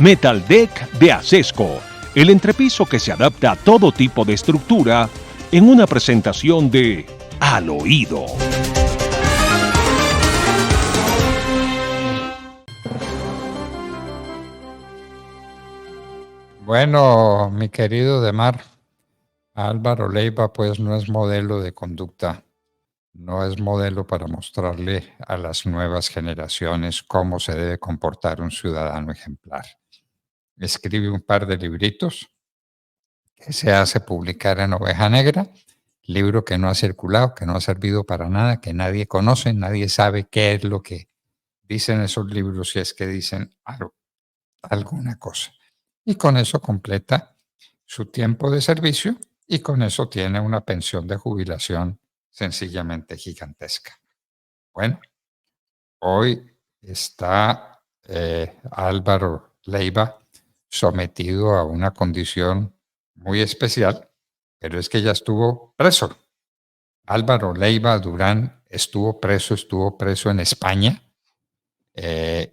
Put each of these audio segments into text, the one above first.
Metal Deck de Acesco, el entrepiso que se adapta a todo tipo de estructura en una presentación de Al Oído. Bueno, mi querido Demar, Álvaro Leiva pues no es modelo de conducta, no es modelo para mostrarle a las nuevas generaciones cómo se debe comportar un ciudadano ejemplar. Escribe un par de libritos que se hace publicar en Oveja Negra, libro que no ha circulado, que no ha servido para nada, que nadie conoce, nadie sabe qué es lo que dicen esos libros, si es que dicen alguna cosa. Y con eso completa su tiempo de servicio y con eso tiene una pensión de jubilación sencillamente gigantesca. Bueno, hoy está Álvaro Leiva sometido a una condición muy especial, pero es que ya estuvo preso. Álvaro Leiva Durán estuvo preso en España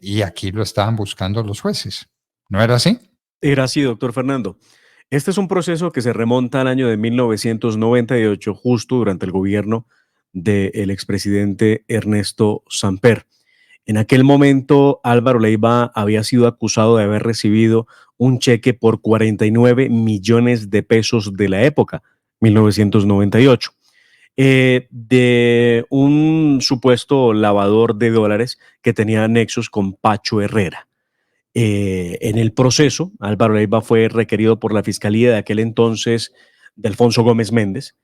y aquí lo estaban buscando los jueces. ¿No era así? Era así, doctor Fernando. Este es un proceso que se remonta al año de 1998, justo durante el gobierno del expresidente Ernesto Samper. En aquel momento, Álvaro Leiva había sido acusado de haber recibido un cheque por 49 millones de pesos de la época, 1998, de un supuesto lavador de dólares que tenía nexos con Pacho Herrera. En el proceso, Álvaro Leiva fue requerido por la fiscalía de aquel entonces de Alfonso Gómez Méndez,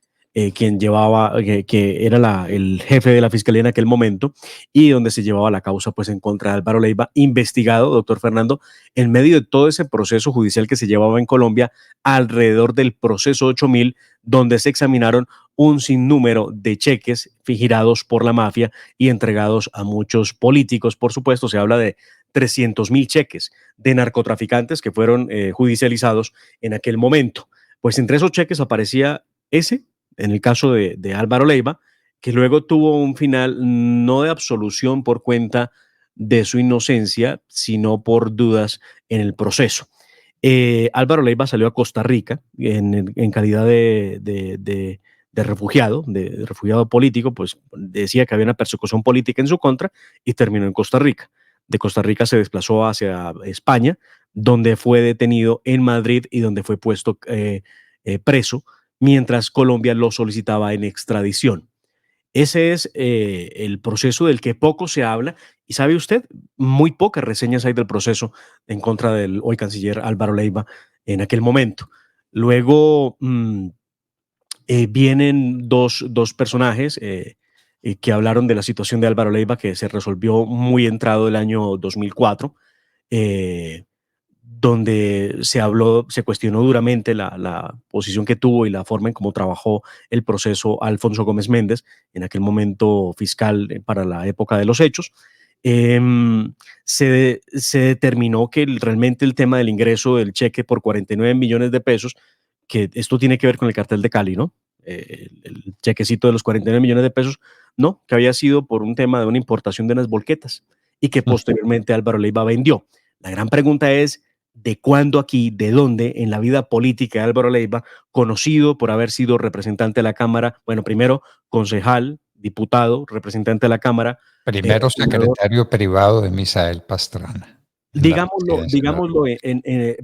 quien llevaba, que era el jefe de la fiscalía en aquel momento, y donde se llevaba la causa pues en contra de Álvaro Leiva, investigado, doctor Fernando, en medio de todo ese proceso judicial que se llevaba en Colombia, alrededor del proceso 8000, donde se examinaron un sinnúmero de cheques girados por la mafia y entregados a muchos políticos. Por supuesto, se habla de 300.000 cheques de narcotraficantes que fueron judicializados en aquel momento. Pues entre esos cheques aparecía ese, en el caso de Álvaro Leiva, que luego tuvo un final no de absolución por cuenta de su inocencia, sino por dudas en el proceso. Álvaro Leiva salió a Costa Rica en calidad de refugiado, de refugiado político, pues decía que había una persecución política en su contra y terminó en Costa Rica. De Costa Rica se desplazó hacia España, donde fue detenido en Madrid y donde fue puesto preso, mientras Colombia lo solicitaba en extradición. Ese es el proceso del que poco se habla y sabe usted, muy pocas reseñas hay del proceso en contra del hoy canciller Álvaro Leiva en aquel momento. Luego vienen dos personajes que hablaron de la situación de Álvaro Leiva, que se resolvió muy entrado el año 2004, donde se cuestionó duramente la posición que tuvo y la forma en cómo trabajó el proceso Alfonso Gómez Méndez, en aquel momento fiscal para la época de los hechos. Se determinó que realmente el tema del ingreso del cheque por 49 millones de pesos, que esto tiene que ver con el cartel de Cali, ¿no? El chequecito de los 49 millones de pesos, no, que había sido por un tema de una importación de unas volquetas y que posteriormente Álvaro Leiva vendió. La gran pregunta es, ¿de cuándo aquí, de dónde en la vida política de Álvaro Leiva, conocido por haber sido representante de la Cámara, bueno, primero concejal, diputado, representante de la Cámara, Primero secretario privado de Misael Pastrana. digámoslo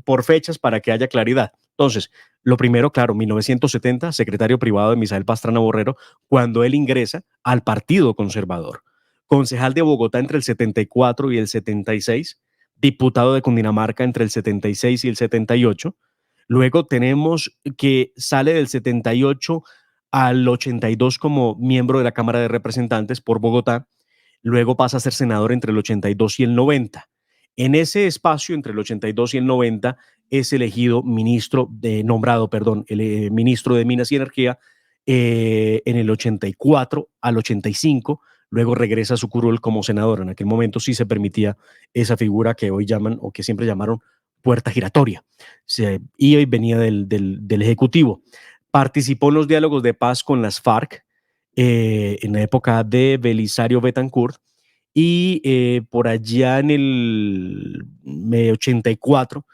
por fechas para que haya claridad. Entonces, lo primero, claro, 1970, secretario privado de Misael Pastrana Borrero, cuando él ingresa al Partido Conservador. Concejal de Bogotá entre el 74 y el 76, diputado de Cundinamarca entre el 76 y el 78. Luego tenemos que sale del 78 al 82 como miembro de la Cámara de Representantes por Bogotá. Luego pasa a ser senador entre el 82 y el 90. En ese espacio, entre el 82 y el 90, es elegido ministro de Minas y Energía en el 84 al 85. Luego regresa a su curul como senador. En aquel momento sí se permitía esa figura que hoy llaman, o que siempre llamaron, puerta giratoria. Iba y venía del Ejecutivo. Participó en los diálogos de paz con las FARC en la época de Belisario Betancourt, y por allá en el 84,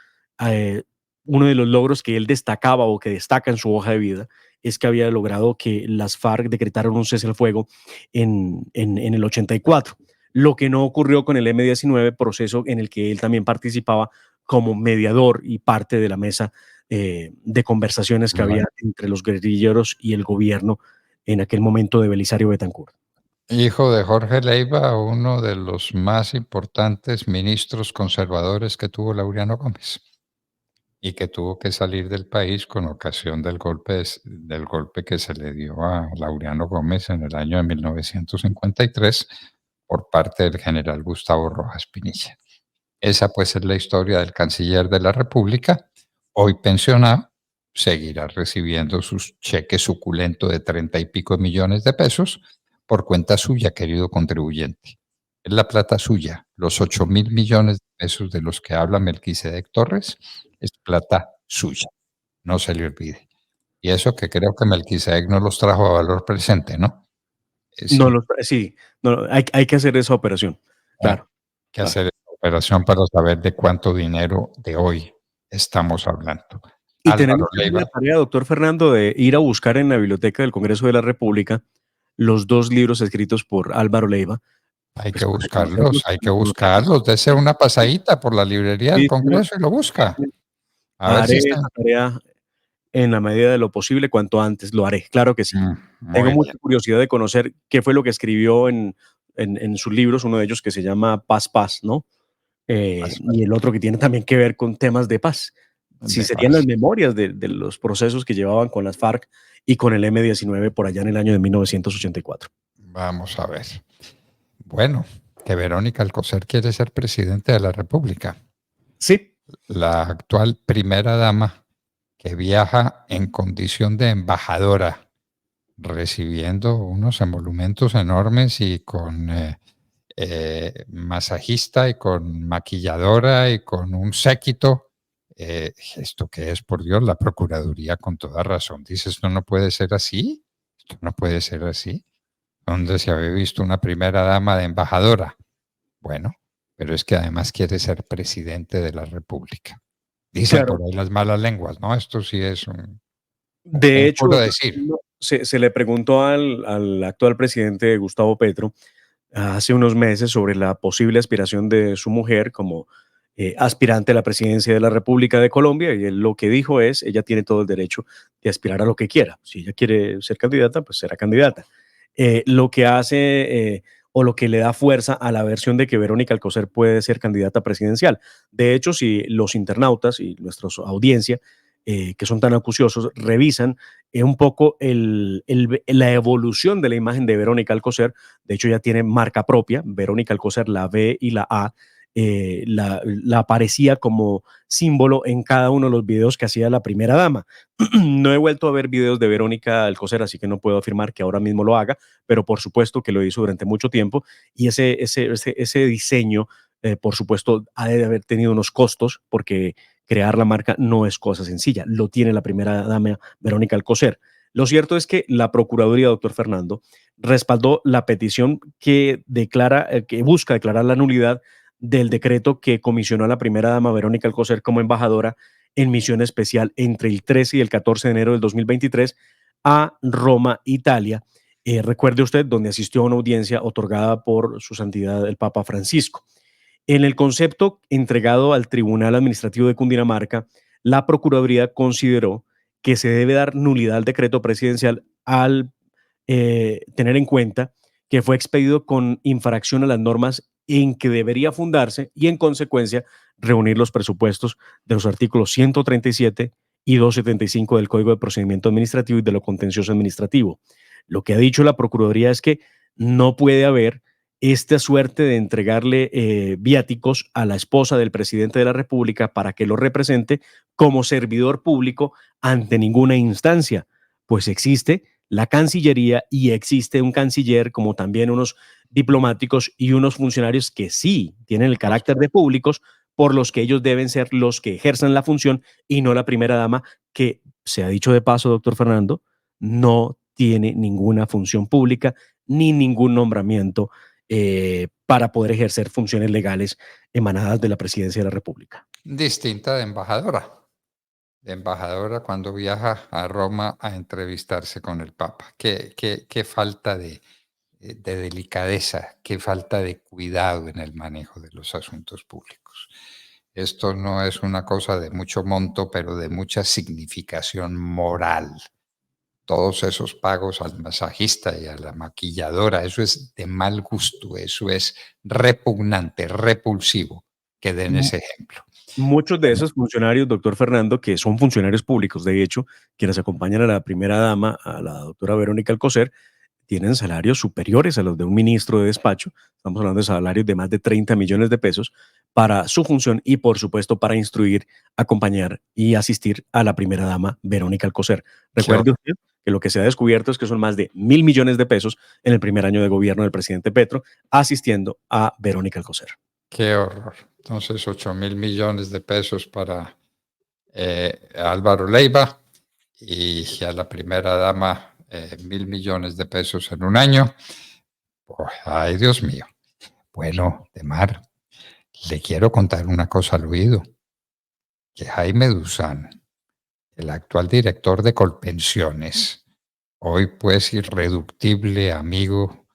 uno de los logros que él destacaba o que destaca en su hoja de vida es que había logrado que las FARC decretaron un cese al fuego en el 84, lo que no ocurrió con el M-19, proceso en el que él también participaba como mediador y parte de la mesa de conversaciones que había Bueno, entre los guerrilleros y el gobierno en aquel momento de Belisario Betancur. hijo de Jorge Leiva, uno de los más importantes ministros conservadores que tuvo Laureano Gómez y que tuvo que salir del país con ocasión del golpe que se le dio a Laureano Gómez en el año de 1953 por parte del general Gustavo Rojas Pinilla. Esa pues es la historia del canciller de la República, hoy pensionado, seguirá recibiendo sus cheques suculentos de 30 y pico millones de pesos por cuenta suya, querido contribuyente. Es la plata suya, los 8.000 millones de pesos de los que habla Melquisedec Torres, es plata suya, no se le olvide. Y eso que creo que Melquisedec no los trajo a valor presente, ¿no? No, Sí, sí, no, hay que hacer esa operación. hay Claro, que claro. hacer esa operación para saber de cuánto dinero de hoy estamos hablando. Y Álvaro tenemos también la Leiva, tarea, doctor Fernando, de ir a buscar en la Biblioteca del Congreso de la República los dos libros escritos por Álvaro Leiva, pues para conocerlos. hay que buscarlos, dese una pasadita por la librería del Sí, señor. Congreso y lo busca. A ver Haré si está. esa tarea en la medida de lo posible, cuanto antes lo haré, claro que sí. Tengo Muy bien. mucha curiosidad de conocer qué fue lo que escribió en sus libros, uno de ellos que se llama Paz, Paz, ¿no? Y el otro que tiene también que ver con temas de paz. Si De serían las paz. memorias de los procesos que llevaban con las FARC y con el M-19 por allá en el año de 1984. Vamos a ver. Bueno, que Verónica Alcocer quiere ser presidente de la República. Sí, La actual primera dama que viaja en condición de embajadora, recibiendo unos emolumentos enormes y con masajista y con maquilladora y con un séquito. ¿Esto qué es, por Dios? La Procuraduría con toda razón dice, esto no puede ser así, esto no puede ser así. ¿Dónde se había visto una primera dama de embajadora? Bueno, pero es que además quiere ser presidente de la República. Dicen claro. por ahí las malas lenguas, ¿no? Esto sí es De un hecho, puro doctor decir. Fernando, se le preguntó al actual presidente Gustavo Petro hace unos meses sobre la posible aspiración de su mujer como aspirante a la presidencia de la República de Colombia, y él lo que dijo es, ella tiene todo el derecho de aspirar a lo que quiera. Si ella quiere ser candidata, pues será candidata. Lo que hace o lo que le da fuerza a la versión de que Verónica Alcocer puede ser candidata presidencial. De hecho, si los internautas y nuestra audiencia, que son tan acuciosos, revisan un poco la evolución de la imagen de Verónica Alcocer. De hecho, ya tiene marca propia, Verónica Alcocer, la B y la A, la aparecía como símbolo en cada uno de los videos que hacía la primera dama. No he vuelto a ver videos de Verónica Alcocer, así que no puedo afirmar que ahora mismo lo haga, pero por supuesto que lo hizo durante mucho tiempo, y ese diseño, por supuesto, ha de haber tenido unos costos, porque crear la marca no es cosa sencilla, lo tiene la primera dama Verónica Alcocer. Lo cierto es que la Procuraduría, doctor Fernando, respaldó la petición que busca declarar la nulidad del decreto que comisionó a la primera dama Verónica Alcocer como embajadora en misión especial entre el 13 y el 14 de enero del 2023 a Roma, Italia. Recuerde usted, donde asistió a una audiencia otorgada por su santidad el Papa Francisco. En el concepto entregado al Tribunal Administrativo de Cundinamarca, la Procuraduría consideró que se debe dar nulidad al decreto presidencial al tener en cuenta que fue expedido con infracción a las normas en que debería fundarse y, en consecuencia, reunir los presupuestos de los artículos 137 y 275 del Código de Procedimiento Administrativo y de lo Contencioso Administrativo. Lo que ha dicho la Procuraduría es que no puede haber esta suerte de entregarle viáticos a la esposa del presidente de la República para que lo represente como servidor público ante ninguna instancia, pues existe la Cancillería y existe un canciller, como también unos diplomáticos y unos funcionarios que sí tienen el carácter de públicos, por los que ellos deben ser los que ejerzan la función y no la primera dama, que, se ha dicho de paso, doctor Fernando, no tiene ninguna función pública ni ningún nombramiento para poder ejercer funciones legales emanadas de la presidencia de la República. Distinta de embajadora. De embajadora cuando viaja a Roma a entrevistarse con el Papa. Qué falta de delicadeza, qué falta de cuidado en el manejo de los asuntos públicos. Esto no es una cosa de mucho monto, pero de mucha significación moral. Todos esos pagos al masajista y a la maquilladora, eso es de mal gusto, eso es repugnante, repulsivo, que den ese ejemplo. Muchos de esos funcionarios, doctor Fernando, que son funcionarios públicos, de hecho, quienes acompañan a la primera dama, a la doctora Verónica Alcocer, tienen salarios superiores a los de un ministro de despacho. Estamos hablando de salarios de más de 30 millones de pesos para su función y, por supuesto, para instruir, acompañar y asistir a la primera dama, Verónica Alcocer. Recuerde usted que lo que se ha descubierto es que son más de 1.000 millones de pesos en el primer año de gobierno del presidente Petro, asistiendo a Verónica Alcocer. Qué horror. Entonces, 8.000 millones de pesos para Álvaro Leiva y a la primera dama 1.000 millones de pesos en un año. Oh, ay, Dios mío. Bueno, Demar, le quiero contar una cosa al oído. Que Jaime Duzán, el actual director de Colpensiones, hoy pues irreductible amigo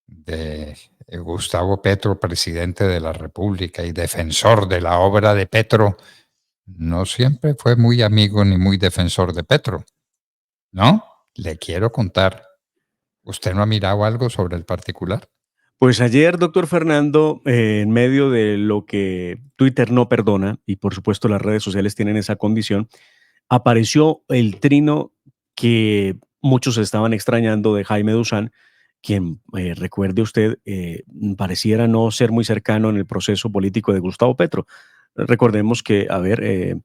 de Gustavo Petro, presidente de la República y defensor de la obra de Petro, no siempre fue muy amigo ni muy defensor de Petro, ¿no? Le quiero contar. ¿Usted no ha mirado algo sobre el particular? Pues ayer, doctor Fernando, en medio de lo que Twitter no perdona, y por supuesto las redes sociales tienen esa condición, apareció el trino que muchos estaban extrañando de Jaime Duzán, quien, recuerde usted, pareciera no ser muy cercano en el proceso político de Gustavo Petro. Recordemos que, a ver,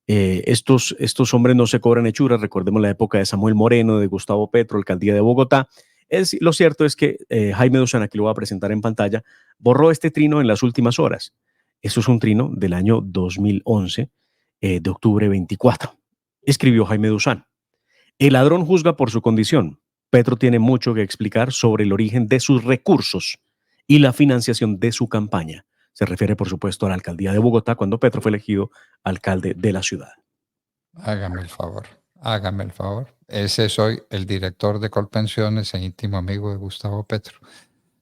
estos hombres no se cobran hechuras. Recordemos la época de Samuel Moreno, de Gustavo Petro, alcaldía de Bogotá. Lo cierto es que Jaime Duzán, aquí lo voy a presentar en pantalla, borró este trino en las últimas horas. Eso es un trino del año 2011, de octubre 24. Escribió Jaime Duzán: el ladrón juzga por su condición. Petro tiene mucho que explicar sobre el origen de sus recursos y la financiación de su campaña. Se refiere, por supuesto, a la alcaldía de Bogotá cuando Petro fue elegido alcalde de la ciudad. Hágame el favor, hágame el favor. Ese soy el director de Colpensiones e íntimo amigo de Gustavo Petro.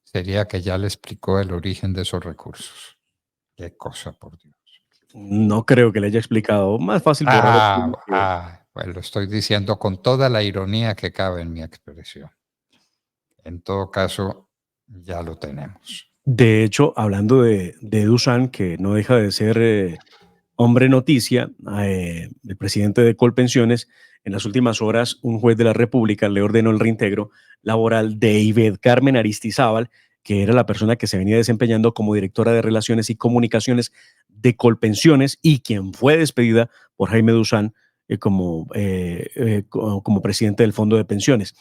Sería que ya le explicó el origen de esos recursos. Qué cosa, por Dios. No creo que le haya explicado. Más fácil borrar. Pues lo estoy diciendo con toda la ironía que cabe en mi expresión. En todo caso, ya lo tenemos. De hecho, hablando de Duzán, que no deja de ser hombre noticia, el presidente de Colpensiones, en las últimas horas un juez de la República le ordenó el reintegro laboral de Ivette Carmen Aristizábal, que era la persona que se venía desempeñando como directora de Relaciones y Comunicaciones de Colpensiones y quien fue despedida por Jaime Duzán como presidente del Fondo de Pensiones.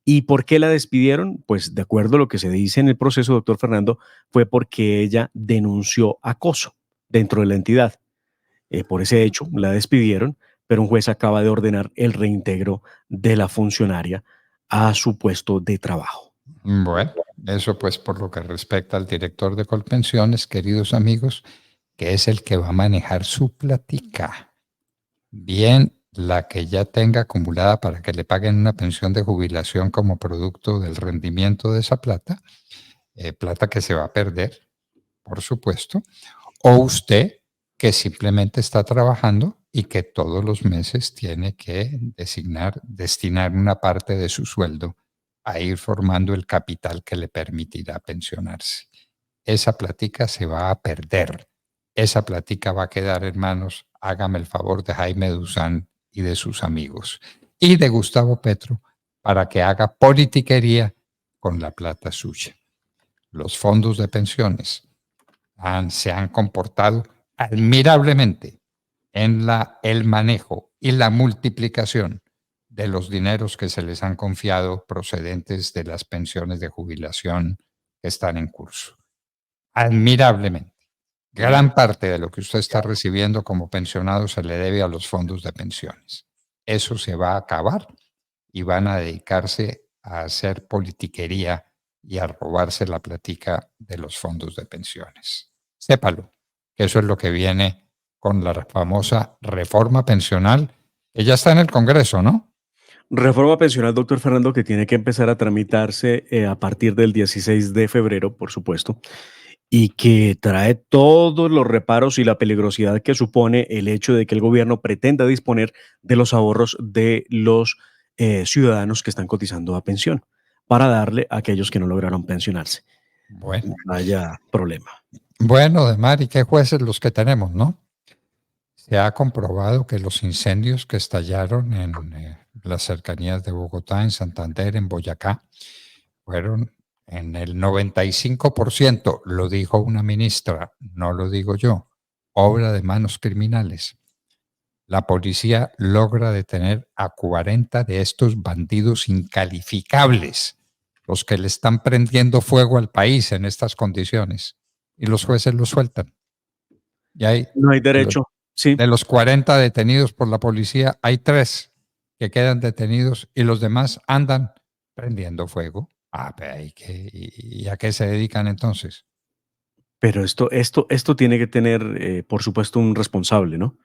¿Y por qué la despidieron? Pues de acuerdo a lo que se dice en el proceso, doctor Fernando, fue porque ella denunció acoso dentro de la entidad. Por ese hecho la despidieron, pero un juez acaba de ordenar el reintegro de la funcionaria a su puesto de trabajo. Bueno, eso pues por lo que respecta al director de Colpensiones, queridos amigos, que es el que va a manejar su plática. Bien, la que ya tenga acumulada para que le paguen una pensión de jubilación como producto del rendimiento de esa plata, plata que se va a perder, por supuesto, o usted que simplemente está trabajando y que todos los meses tiene que destinar una parte de su sueldo a ir formando el capital que le permitirá pensionarse. Esa plática se va a perder. Esa plática va a quedar en manos, hágame el favor, de Jaime Duzán y de sus amigos y de Gustavo Petro para que haga politiquería con la plata suya. Los fondos de pensiones se han comportado admirablemente en el manejo y la multiplicación de los dineros que se les han confiado procedentes de las pensiones de jubilación que están en curso. Admirablemente. Gran parte de lo que usted está recibiendo como pensionado se le debe a los fondos de pensiones. Eso se va a acabar y van a dedicarse a hacer politiquería y a robarse la platica de los fondos de pensiones. Sépalo, que eso es lo que viene con la famosa reforma pensional, que ya está en el Congreso, ¿no? Reforma pensional, doctor Fernando, que tiene que empezar a tramitarse a partir del 16 de febrero, por supuesto, y que trae todos los reparos y la peligrosidad que supone el hecho de que el gobierno pretenda disponer de los ahorros de los ciudadanos que están cotizando a pensión para darle a aquellos que no lograron pensionarse. Bueno, Vaya problema. bueno, Demar, ¿y qué jueces los que tenemos, no? Se ha comprobado que los incendios que estallaron en las cercanías de Bogotá, en Santander, en Boyacá, fueron en el 95%, lo dijo una ministra, no lo digo yo, obra de manos criminales. La policía logra detener a 40 de estos bandidos incalificables, los que le están prendiendo fuego al país en estas condiciones, y los jueces los sueltan. Y hay No hay derecho, sí. de los 40 detenidos por la policía, hay 3 que quedan detenidos y los demás andan prendiendo fuego. ¿Y a qué se dedican entonces? Pero esto tiene que tener, por supuesto, un responsable, ¿no?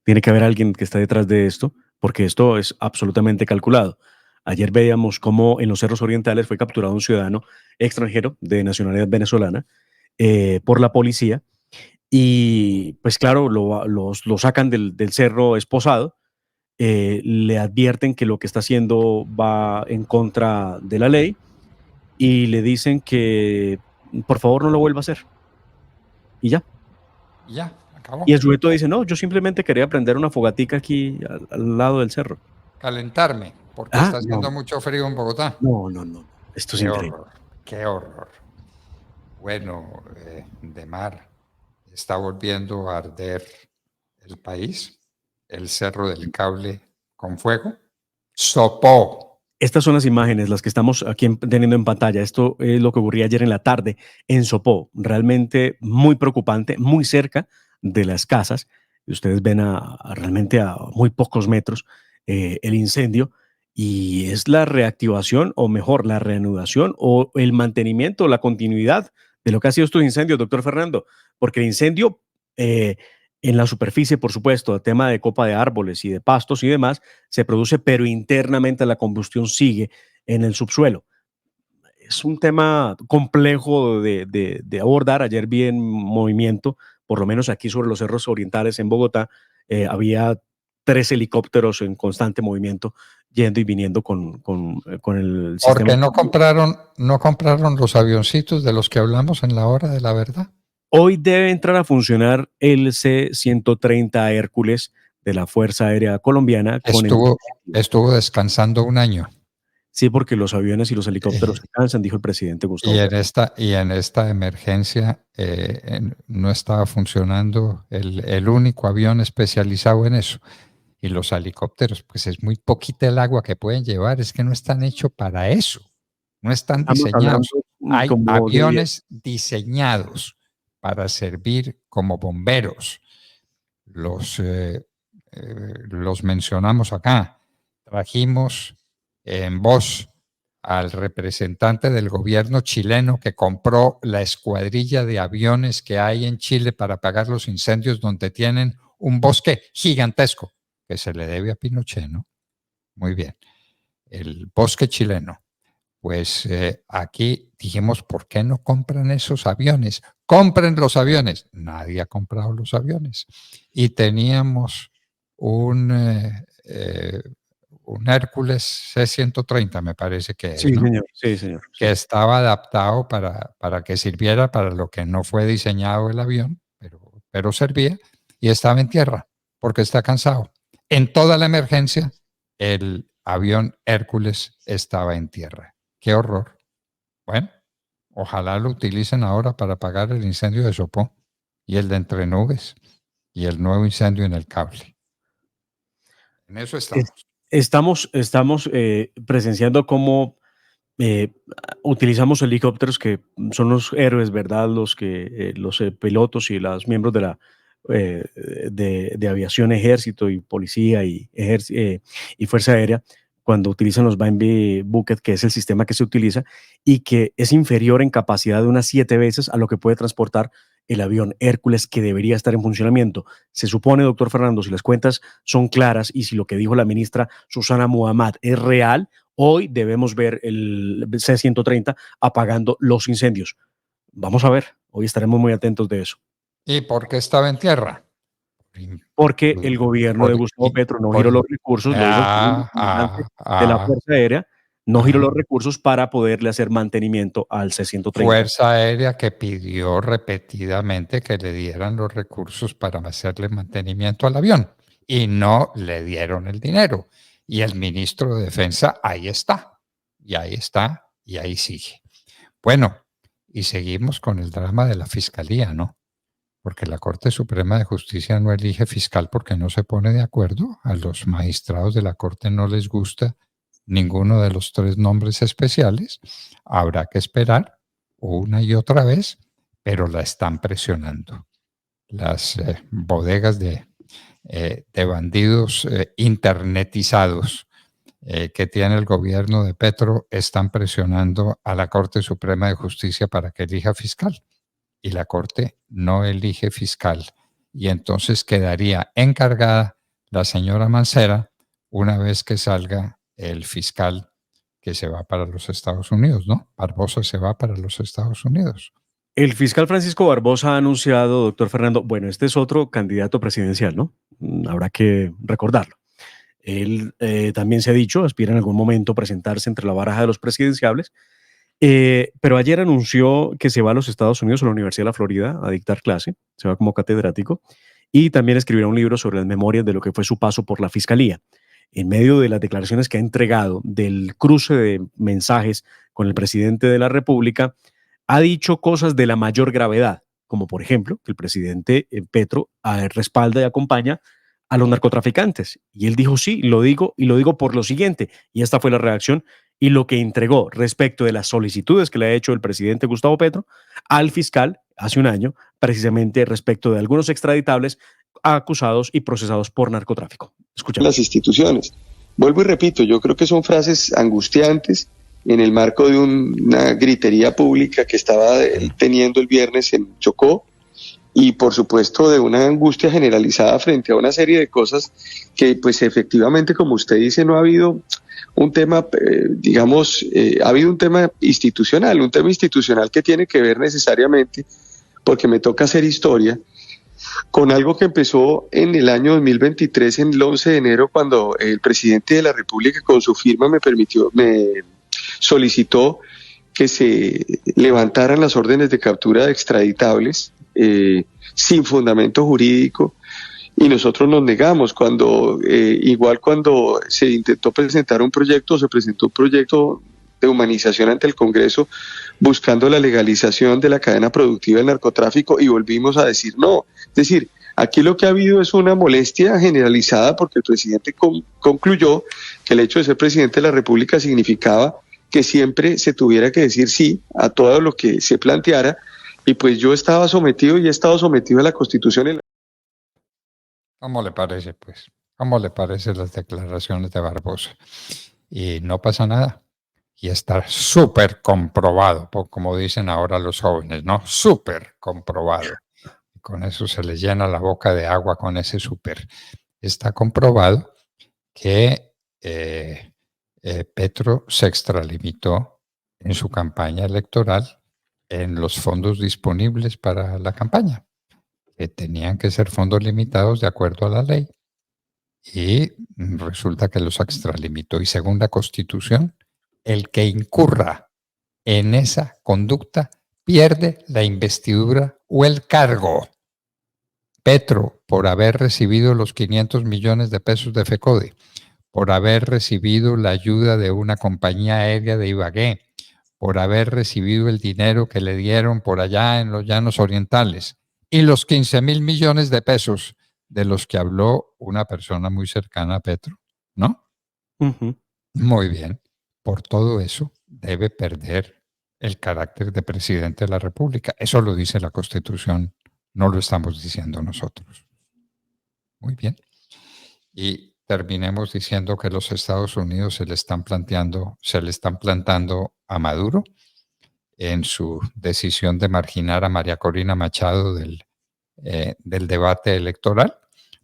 Tiene que haber alguien que esté detrás de esto, porque esto es absolutamente calculado. Ayer veíamos cómo en los Cerros Orientales fue capturado un ciudadano extranjero de nacionalidad venezolana por la policía y, pues claro, lo sacan del cerro esposado, le advierten que lo que está haciendo va en contra de la ley y le dicen que por favor no lo vuelva a hacer. Y ya. Ya, acabó. Y el sujeto dice, no, yo simplemente quería prender una fogatica aquí al lado del cerro. Calentarme, porque Ah, está haciendo no, mucho frío en Bogotá. no, no, no. Esto es Qué increíble. horror, qué horror. Bueno, Demar, está volviendo a arder el país, el Cerro del Cable con fuego. Sopó. Estas son las imágenes, las que estamos aquí teniendo en pantalla. Esto es lo que ocurría ayer en la tarde en Sopó. Realmente muy preocupante, muy cerca de las casas. Y ustedes ven realmente a muy pocos metros el incendio y es la reactivación o mejor, la reanudación o el mantenimiento, la continuidad de lo que ha sido estos incendios, doctor Fernando, porque el incendio eh, en la superficie, por supuesto, el tema de copa de árboles y de pastos y demás, se produce, pero internamente la combustión sigue en el subsuelo. Es un tema complejo de abordar. Ayer vi en movimiento, por lo menos aquí sobre los cerros orientales en Bogotá, había 3 helicópteros en constante movimiento, yendo y viniendo con el sistema. Porque no compraron los avioncitos de los que hablamos en la hora de la verdad. Hoy debe entrar a funcionar el C-130 Hércules de la Fuerza Aérea Colombiana. Estuvo descansando un año. Sí, porque los aviones y los helicópteros se cansan, dijo el presidente Gustavo. Y en esta emergencia no estaba funcionando el único avión especializado en eso. Y los helicópteros, pues es muy poquita el agua que pueden llevar, es que no están hechos para eso, no están Estamos hablando diseñados. Hay como aviones diseñados para servir como bomberos. Los mencionamos acá. Trajimos en voz al representante del gobierno chileno que compró la escuadrilla de aviones que hay en Chile para apagar los incendios, donde tienen un bosque gigantesco que se le debe a Pinochet, ¿no? Muy bien. El bosque chileno. Pues aquí dijimos, ¿por qué no compran esos aviones? Compren los aviones. Nadie ha comprado los aviones. Y teníamos un Hércules C-130, me parece que es, sí, ¿no? señor, sí, señor. Que estaba adaptado para que sirviera para lo que no fue diseñado el avión, pero servía y estaba en tierra porque está cansado. En toda la emergencia, el avión Hércules estaba en tierra. ¡Qué horror! Bueno, ojalá lo utilicen ahora para apagar el incendio de Sopó y el de Entre Nubes y el nuevo incendio en el cable. En eso estamos. Estamos presenciando cómo utilizamos helicópteros que son los héroes, ¿verdad? Los pilotos y los miembros de la de aviación, ejército y policía y Fuerza Aérea cuando utilizan los Bambi Bucket, que es el sistema que se utiliza, y que es inferior en capacidad de unas 7 veces a lo que puede transportar el avión Hércules, que debería estar en funcionamiento. Se supone, doctor Fernando, si las cuentas son claras y si lo que dijo la ministra Susana Muhammad es real, hoy debemos ver el C-130 apagando los incendios. Vamos a ver, hoy estaremos muy atentos de eso. ¿Y por qué estaba en tierra? Porque el gobierno de Gustavo Petro no giró los recursos, lo dijo el comandante de la Fuerza Aérea, no giró los recursos para poderle hacer mantenimiento al C-130. Fuerza Aérea que pidió repetidamente que le dieran los recursos para hacerle mantenimiento al avión y no le dieron el dinero. Y el ministro de Defensa ahí está, y ahí está, y ahí sigue. Bueno, y seguimos con el drama de la Fiscalía, ¿no? Porque la Corte Suprema de Justicia no elige fiscal porque no se pone de acuerdo. A los magistrados de la Corte no les gusta ninguno de los 3 nombres especiales. Habrá que esperar una y otra vez, pero la están presionando. Las bodegas de bandidos internetizados que tiene el gobierno de Petro están presionando a la Corte Suprema de Justicia para que elija fiscal. Y la Corte no elige fiscal. Y entonces quedaría encargada la señora Mancera una vez que salga el fiscal que se va para los Estados Unidos, ¿no? Barbosa se va para los Estados Unidos. El fiscal Francisco Barbosa ha anunciado, doctor Fernando, bueno, este es otro candidato presidencial, ¿no? Habrá que recordarlo. Él también se ha dicho, aspira en algún momento presentarse entre la baraja de los presidenciables, pero ayer anunció que se va a los Estados Unidos, a la Universidad de la Florida, a dictar clase, se va como catedrático, y también escribirá un libro sobre las memorias de lo que fue su paso por la Fiscalía. En medio de las declaraciones que ha entregado, del cruce de mensajes con el presidente de la República, ha dicho cosas de la mayor gravedad, como por ejemplo que el presidente Petro respalda y acompaña a los narcotraficantes. Y él dijo, sí, lo digo por lo siguiente. Y esta fue la reacción y lo que entregó respecto de las solicitudes que le ha hecho el presidente Gustavo Petro al fiscal hace un año, precisamente respecto de algunos extraditables acusados y procesados por narcotráfico. Escuchamos. Las instituciones. Vuelvo y repito, yo creo que son frases angustiantes en el marco de una gritería pública que estaba teniendo el viernes en Chocó, y por supuesto de una angustia generalizada frente a una serie de cosas que pues efectivamente, como usted dice, no ha habido un tema, ha habido un tema institucional que tiene que ver necesariamente, porque me toca hacer historia, con algo que empezó en el año 2023, en el 11 de enero, cuando el presidente de la República con su firma me solicitó que se levantaran las órdenes de captura de extraditables sin fundamento jurídico, y nosotros nos negamos cuando se intentó presentar un proyecto, se presentó un proyecto de humanización ante el Congreso buscando la legalización de la cadena productiva del narcotráfico, y volvimos a decir no. Es decir, aquí lo que ha habido es una molestia generalizada porque el presidente concluyó que el hecho de ser presidente de la República significaba que siempre se tuviera que decir sí a todo lo que se planteara, y pues yo estaba sometido y he estado sometido a la Constitución. ¿Cómo le parece, pues? ¿Cómo le parecen las declaraciones de Barbosa? Y no pasa nada. Y está súper comprobado, como dicen ahora los jóvenes, ¿no? Súper comprobado. Y con eso se les llena la boca de agua con ese súper. Está comprobado que Petro se extralimitó en su campaña electoral en los fondos disponibles para la campaña, que tenían que ser fondos limitados de acuerdo a la ley. Y resulta que los extralimitó. Y según la Constitución, el que incurra en esa conducta pierde la investidura o el cargo. Petro, por haber recibido los 500 millones de pesos de FECODE, por haber recibido la ayuda de una compañía aérea de Ibagué, por haber recibido el dinero que le dieron por allá en los Llanos Orientales, y los 15,000 millones de pesos de los que habló una persona muy cercana a Petro, ¿no? Uh-huh. Muy bien. Por todo eso debe perder el carácter de presidente de la República. Eso lo dice la Constitución, no lo estamos diciendo nosotros. Muy bien. Y terminemos diciendo que los Estados Unidos se le están plantando a Maduro en su decisión de marginar a María Corina Machado del debate electoral.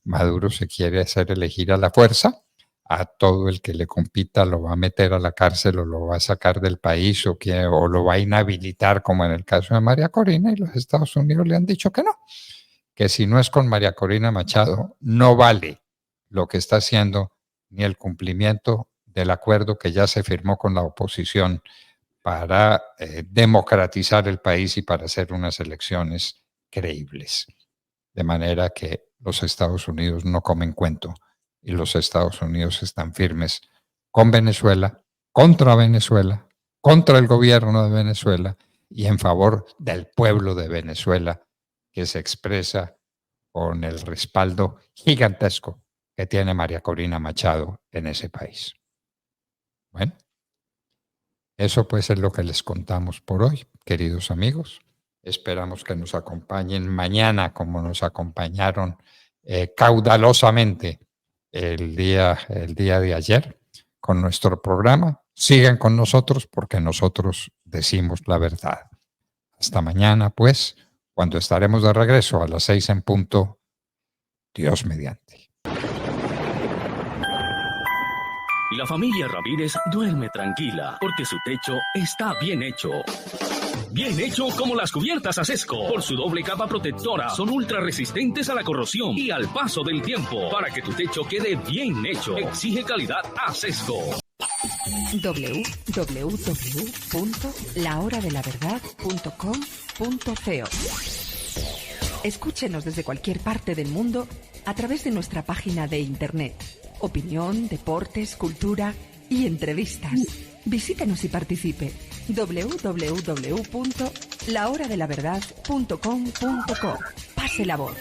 Maduro se quiere hacer elegir a la fuerza. A todo el que le compita lo va a meter a la cárcel o lo va a sacar del país o lo va a inhabilitar, como en el caso de María Corina, y los Estados Unidos le han dicho que no, que si no es con María Corina Machado, no vale lo que está haciendo ni el cumplimiento del acuerdo que ya se firmó con la oposición para democratizar el país y para hacer unas elecciones creíbles. De manera que los Estados Unidos no comen cuento y los Estados Unidos están firmes con Venezuela, contra el gobierno de Venezuela y en favor del pueblo de Venezuela, que se expresa con el respaldo gigantesco que tiene María Corina Machado en ese país. Bueno, eso pues es lo que les contamos por hoy, queridos amigos. Esperamos que nos acompañen mañana como nos acompañaron caudalosamente el día de ayer con nuestro programa. Sigan con nosotros porque nosotros decimos la verdad. Hasta mañana, pues, cuando estaremos de regreso a las 6 en punto, Dios mediante. La familia Ramírez duerme tranquila porque su techo está bien hecho. Bien hecho como las cubiertas Acesco. Por su doble capa protectora, son ultra resistentes a la corrosión y al paso del tiempo. Para que tu techo quede bien hecho, exige calidad Acesco. www.lahoradelaverdad.com.co. Escúchenos desde cualquier parte del mundo a través de nuestra página de internet. Opinión, deportes, cultura y entrevistas. Visítenos y participe. www.lahoradelaverdad.com.co. Pase la voz.